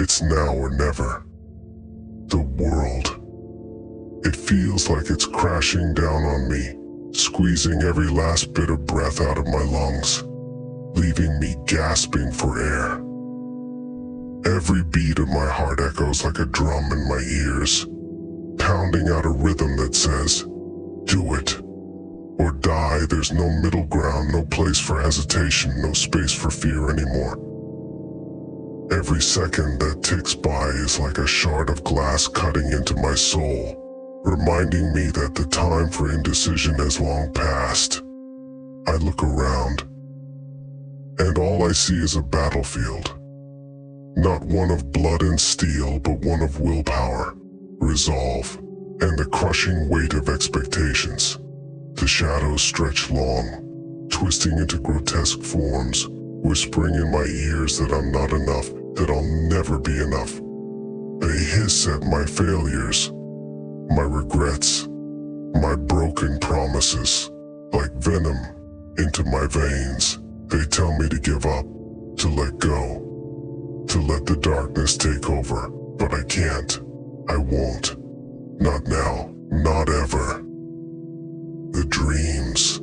It's now or never. The world. It feels like it's crashing down on me, squeezing every last bit of breath out of my lungs, leaving me gasping for air. Every beat of my heart echoes like a drum in my ears, pounding out a rhythm that says, do it, or die. There's no middle ground, no place for hesitation, no space for fear anymore. Every second that ticks by is like a shard of glass cutting into my soul, reminding me that the time for indecision has long passed. I look around, and all I see is a battlefield. Not one of blood and steel, but one of willpower, resolve, and the crushing weight of expectations. The shadows stretch long, twisting into grotesque forms, whispering in my ears that I'm not enough, that I'll never be enough. They hiss at my failures, my regrets, my broken promises, like venom into my veins. They tell me to give up, to let go, to let the darkness take over, but I can't. I won't. Not now, not ever. The dreams.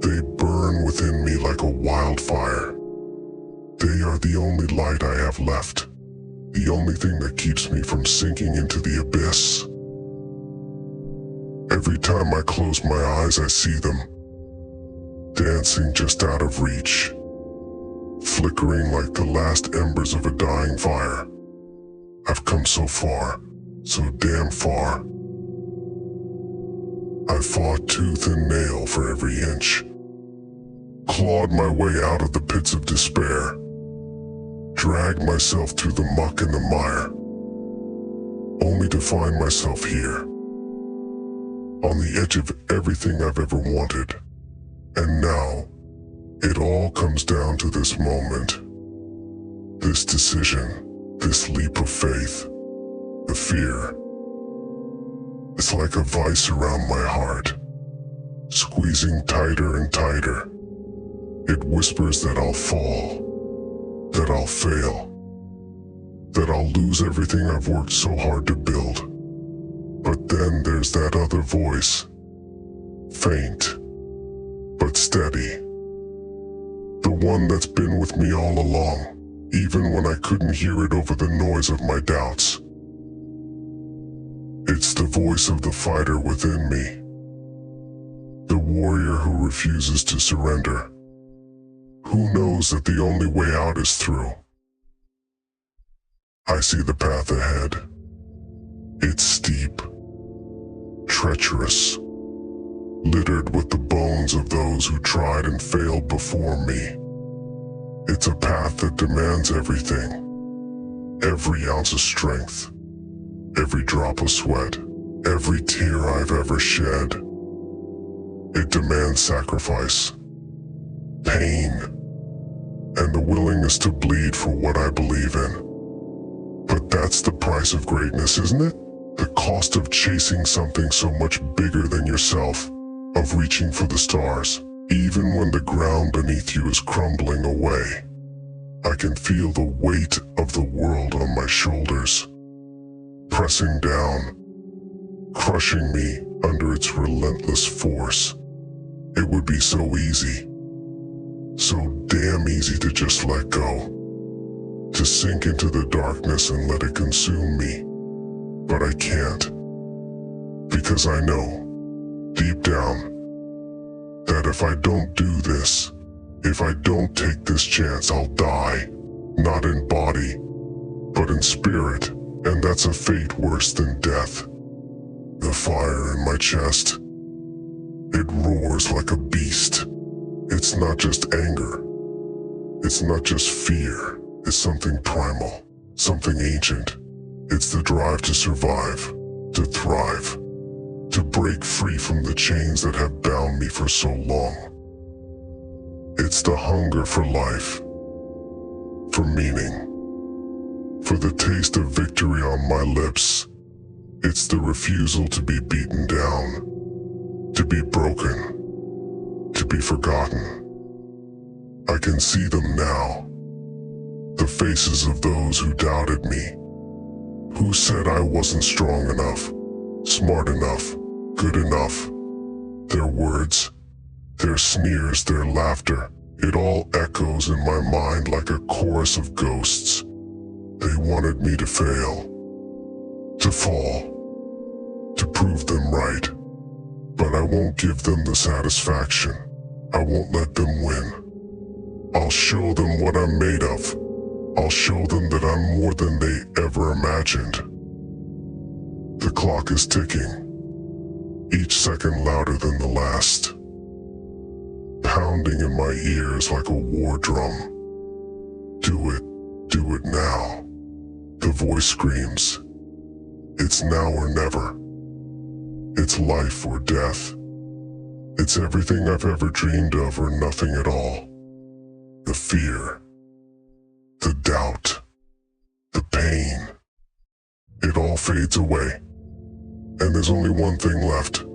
They burn within me like a wildfire. They are the only light I have left, the only thing that keeps me from sinking into the abyss. Every time I close my eyes, I see them, dancing just out of reach, flickering like the last embers of a dying fire. I've come so far, so damn far. I fought tooth and nail for every inch, clawed my way out of the pits of despair, dragged myself through the muck and the mire, only to find myself here, on the edge of everything I've ever wanted. And now, it all comes down to this moment, this decision, this leap of faith, the fear. It's like a vice around my heart, squeezing tighter and tighter. It whispers that I'll fall, that I'll fail, that I'll lose everything I've worked so hard to build. But then there's that other voice, faint, but steady. The one that's been with me all along, even when I couldn't hear it over the noise of my doubts. It's the voice of the fighter within me, the warrior who refuses to surrender, who knows that the only way out is through. I see the path ahead. It's steep, treacherous, littered with the bones of those who tried and failed before me. It's a path that demands everything, every ounce of strength, every drop of sweat, every tear I've ever shed. It demands sacrifice, pain, and the willingness to bleed for what I believe in. But that's the price of greatness, isn't it? The cost of chasing something so much bigger than yourself, of reaching for the stars. Even when the ground beneath you is crumbling away, I can feel the weight of the world on my shoulders, pressing down, crushing me under its relentless force. It would be so easy, so damn easy to just let go, to sink into the darkness and let it consume me. But I can't, because I know, deep down, that if I don't do this, if I don't take this chance, I'll die, not in body, but in spirit. And that's a fate worse than death. The fire in my chest, it roars like a beast. It's not just anger. It's not just fear. It's something primal, something ancient. It's the drive to survive, to thrive, to break free from the chains that have bound me for so long. It's the hunger for life, for meaning, for the taste of victory on my lips. It's the refusal to be beaten down, to be broken, to be forgotten. I can see them now, The faces of those who doubted me, who said I wasn't strong enough, smart enough, good enough. Their words, their sneers, their laughter, it all echoes in my mind like a chorus of ghosts. They wanted me to fail, to fall, to prove them right. But I won't give them the satisfaction. I won't let them win. I'll show them what I'm made of. I'll show them that I'm more than they ever imagined. The clock is ticking, each second louder than the last, pounding in my ears like a war drum. Do it now. The voice screams. It's now or never. It's life or death. It's everything I've ever dreamed of or nothing at all. The fear, the doubt, the pain, it all fades away. And there's only one thing left,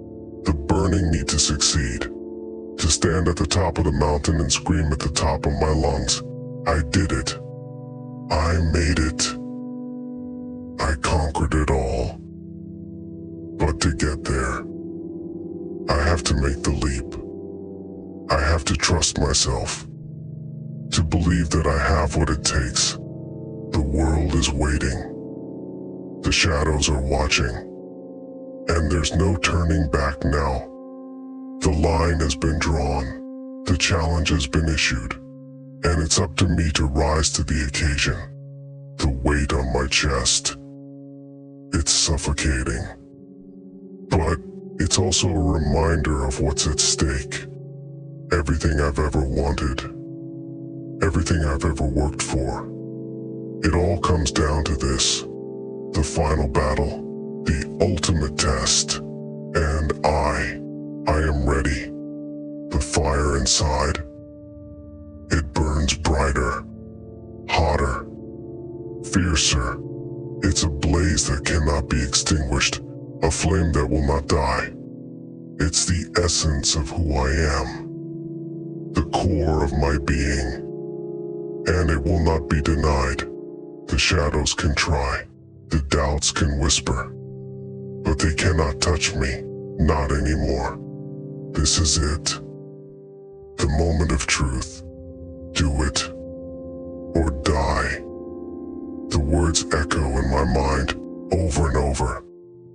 the burning need to succeed. To stand at the top of the mountain and scream at the top of my lungs, I did it. I made it. I conquered it all. But to get there, I have to make the leap. I have to trust myself, to believe that I have what it takes. The world is waiting. The shadows are watching. And there's no turning back now. The line has been drawn. The challenge has been issued. And it's up to me to rise to the occasion. The weight on my chest, it's suffocating. But it's also a reminder of what's at stake. Everything I've ever wanted. Everything I've ever worked for. It all comes down to this. The final battle. The ultimate test. And I am ready. The fire inside. It burns brighter. Hotter. Fiercer. It's a blaze that cannot be extinguished. A flame that will not die. It's the essence of who I am. The core of my being. And it will not be denied. The shadows can try. The doubts can whisper. But they cannot touch me. Not anymore. This is it. The moment of truth. Do it. Or die. The words echo in my mind, over and over.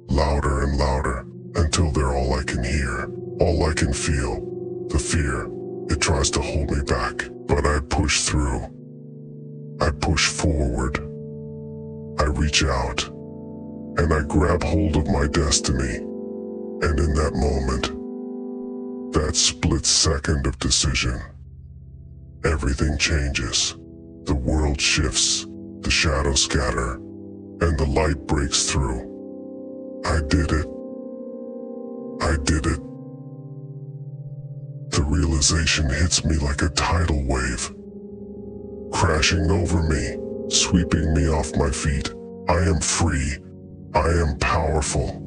Louder and louder, until they're all I can hear, all I can feel. The fear, it tries to hold me back, but I push through. I push forward. I reach out, and I grab hold of my destiny. And in that moment, that split second of decision, everything changes. The world shifts, the shadows scatter, and the light breaks through. I did it. I did it. The realization hits me like a tidal wave, crashing over me, sweeping me off my feet. I am free. I am powerful.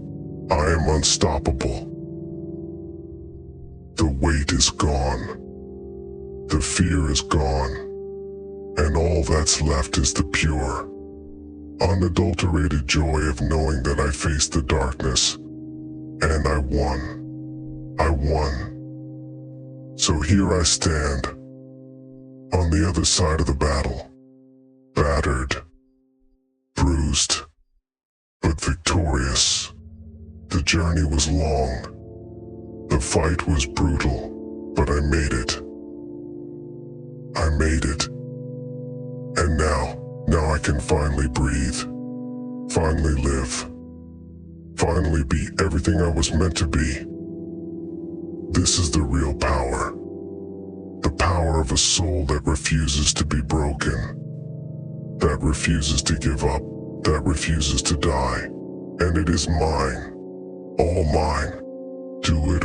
I am unstoppable. The weight is gone. The fear is gone. And all that's left is the pure, unadulterated joy of knowing that I faced the darkness, and I won. I won. So here I stand, on the other side of the battle, battered, bruised, but victorious. The journey was long. The fight was brutal, but I made it. I made it. And now I can finally breathe, finally live, finally be everything I was meant to be. This is the real power. The power of a soul that refuses to be broken, that refuses to give up, that refuses to die. And it is mine, all mine. Do it